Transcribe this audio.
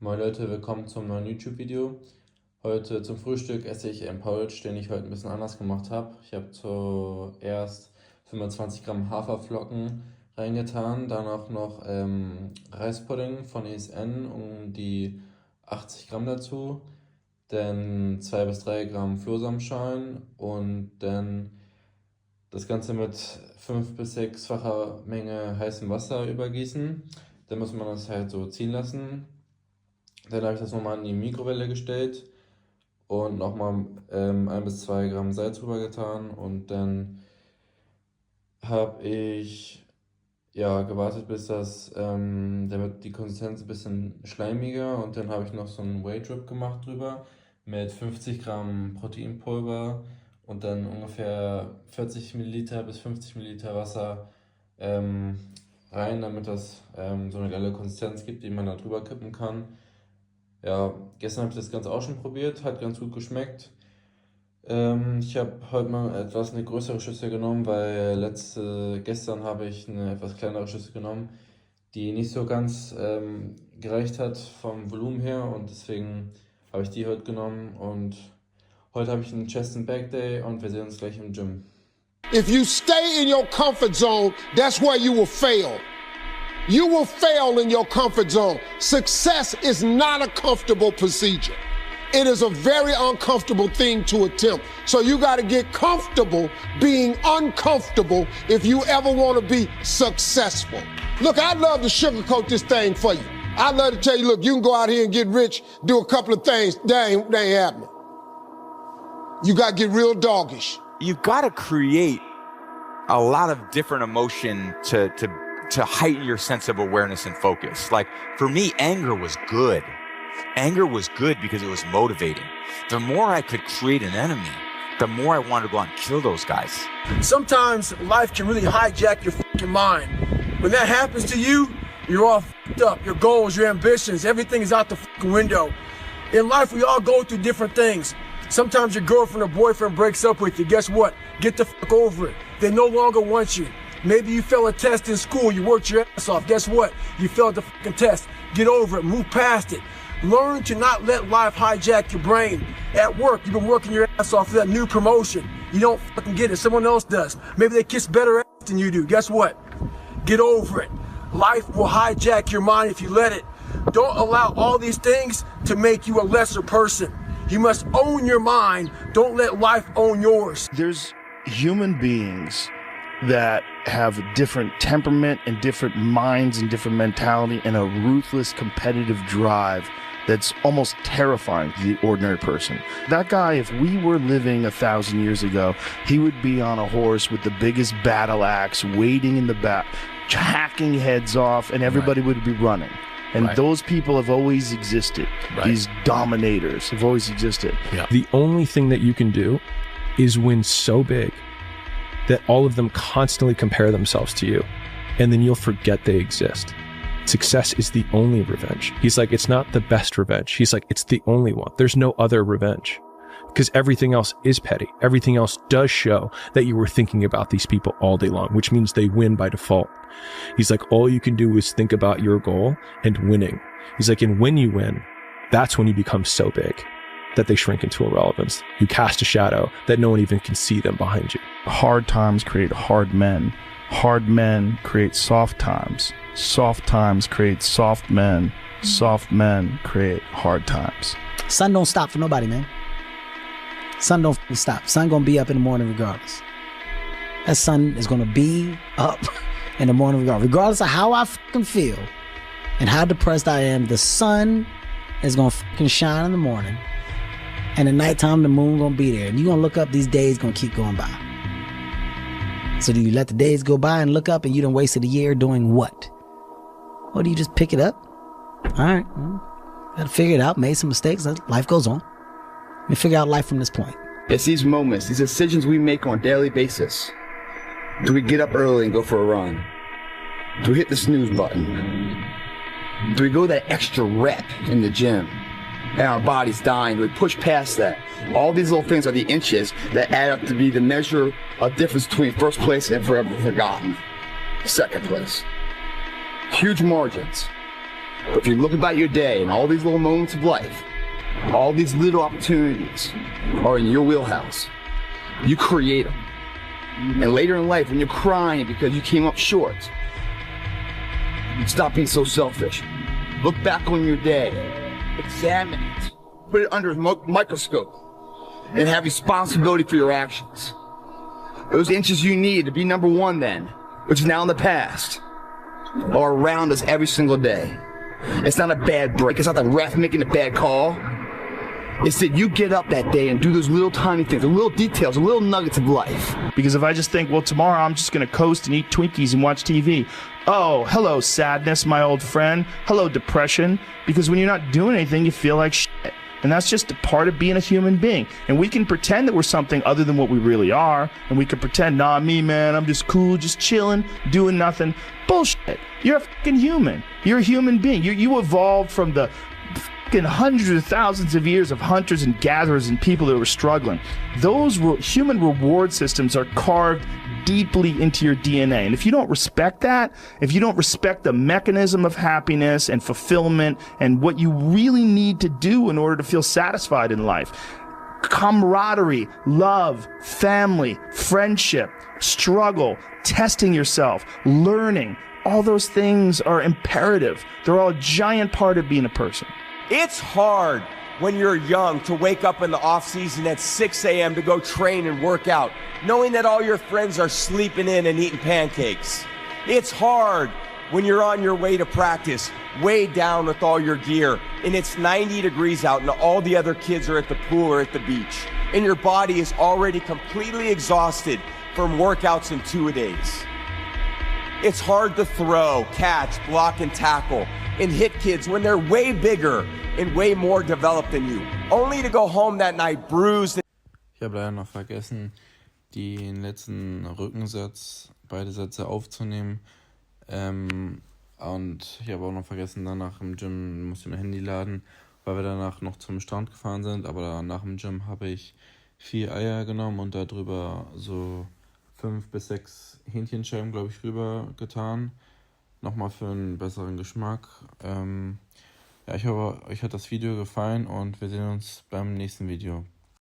Moin Leute, willkommen zum neuen YouTube-Video. Heute zum Frühstück esse ich einen Porridge, den ich heute ein bisschen anders gemacht habe. Ich habe zuerst 25 Gramm Haferflocken reingetan, dann auch noch Reispudding von ESN um die 80 Gramm dazu, dann 2 bis 3 Gramm Flohsamenschalen und dann das Ganze mit 5 bis 6-facher Menge heißem Wasser übergießen. Dann muss man das halt so ziehen lassen. Dann habe ich das nochmal in die Mikrowelle gestellt und nochmal 1 bis 2 Gramm Salz rüber getan. Und dann habe ich gewartet, bis dann wird die Konsistenz ein bisschen schleimiger. Und dann habe ich noch so einen Whey Drip gemacht drüber mit 50 Gramm Proteinpulver und dann ungefähr 40 Milliliter bis 50 Milliliter Wasser rein, damit das so eine geile Konsistenz gibt, die man da drüber kippen kann. Ja, gestern habe ich das Ganze auch schon probiert, hat ganz gut geschmeckt. Ich habe heute mal eine größere Schüssel genommen, weil gestern habe ich eine etwas kleinere Schüssel genommen, die nicht so ganz gereicht hat vom Volumen her, und deswegen habe ich die heute genommen, und heute habe ich einen Chest and Back Day und wir sehen uns gleich im Gym. If you stay in your comfort zone, that's where you will fail. You will fail in your comfort zone. Success is not a comfortable procedure. It is a very uncomfortable thing to attempt. So you got to get comfortable being uncomfortable if you ever want to be successful. Look, I'd love to sugarcoat this thing for you. I'd love to tell you, look, you can go out here and get rich, do a couple of things. That ain't happening. You got to get real doggish. You've got to create a lot of different emotion to heighten your sense of awareness and focus. Like for me, anger was good. Anger was good because it was motivating. The more I could create an enemy, the more I wanted to go out and kill those guys. Sometimes life can really hijack your fucking mind. When that happens to you, you're all fucked up. Your goals, your ambitions, everything is out the fucking window. In life, we all go through different things. Sometimes your girlfriend or boyfriend breaks up with you. Guess what? Get the fuck over it. They no longer want you. Maybe you failed a test in school. You worked your ass off. Guess what? You failed the fucking test. Get over it. Move past it. Learn to not let life hijack your brain. At work, you've been working your ass off for that new promotion. You don't fucking get it. Someone else does. Maybe they kiss better ass than you do. Guess what? Get over it. Life will hijack your mind if you let it. Don't allow all these things to make you a lesser person. You must own your mind. Don't let life own yours. There's human beings that have different temperament and different minds and different mentality and a ruthless competitive drive that's almost terrifying to the ordinary person. That guy, if we were living 1,000 years ago, he would be on a horse with the biggest battle axe, waiting in the back, hacking heads off, and everybody would be running. And those people have always existed. These dominators have always existed. Yeah. The only thing that you can do is win so big that all of them constantly compare themselves to you, and then you'll forget they exist. Success is the only revenge. He's like, it's not the best revenge. He's like, it's the only one. There's no other revenge, because everything else is petty. Everything else does show that you were thinking about these people all day long, which means they win by default. He's like, all you can do is think about your goal and winning. He's like, and when you win, that's when you become so big that they shrink into irrelevance. You cast a shadow that no one even can see them behind you. Hard times create hard men. Hard men create soft times. Soft times create soft men. Soft men create hard times. Sun don't stop for nobody, man. Sun don't stop. Sun gonna be up in the morning regardless. That sun is gonna be up in the morning regardless of how I fucking feel and how depressed I am. The sun is gonna fucking shine in the morning, and at nighttime the moon gonna be there, and you gonna look up, these days gonna keep going by. So do you let the days go by and look up and you done wasted a year doing what? Or do you just pick it up? All right, gotta figure it out, made some mistakes, life goes on. Let me figure out life from this point. It's these moments, these decisions we make on a daily basis. Do we get up early and go for a run? Do we hit the snooze button? Do we go that extra rep in the gym and our body's dying? Do we push past that? All these little things are the inches that add up to be the measure of difference between first place and forever forgotten. Second place. Huge margins. But if you look about your day and all these little moments of life, all these little opportunities are in your wheelhouse. You create them. And later in life, when you're crying because you came up short, stop being so selfish. Look back on your day, examine it, put it under a microscope, and have responsibility for your actions. Those inches you need to be number one then, which is now in the past, are around us every single day. It's not a bad break. It's not the ref making a bad call. It's that you get up that day and do those little tiny things, the little details, the little nuggets of life. Because if I just think, well, tomorrow I'm just going to coast and eat Twinkies and watch TV. Oh, hello, sadness, my old friend. Hello, depression. Because when you're not doing anything, you feel like shit. And that's just a part of being a human being. And we can pretend that we're something other than what we really are. And we can pretend, nah, me, man, I'm just cool, just chilling, doing nothing. Bullshit. You're a fucking human. You're a human being. You evolved from the fucking hundreds of thousands of years of hunters and gatherers and people that were struggling. Those human reward systems are carved deeply into your DNA. And if you don't respect that, if you don't respect the mechanism of happiness and fulfillment and what you really need to do in order to feel satisfied in life, camaraderie, love, family, friendship, struggle, testing yourself, learning, all those things are imperative. They're all a giant part of being a person. It's hard when you're young to wake up in the off season at 6 a.m. to go train and work out, knowing that all your friends are sleeping in and eating pancakes. It's hard when you're on your way to practice, weighed down with all your gear, and it's 90 degrees out and all the other kids are at the pool or at the beach, and your body is already completely exhausted from workouts in 2-a-days. It's hard to throw, catch, block, and tackle, and hit kids when they're way bigger and way more developed than you, only to go home that night bruised. Ich habe leider noch vergessen, den letzten Rückensatz, beide Sätze aufzunehmen. Und ich habe auch noch vergessen, danach im Gym musste ich mein Handy laden, weil wir danach noch zum Strand gefahren sind. Aber nach dem Gym habe ich 4 Eier genommen und darüber so 5 bis 6 Hähnchenscheiben, glaube ich, rüber getan. Nochmal für einen besseren Geschmack. Ja, ich hoffe, euch hat das Video gefallen und wir sehen uns beim nächsten Video.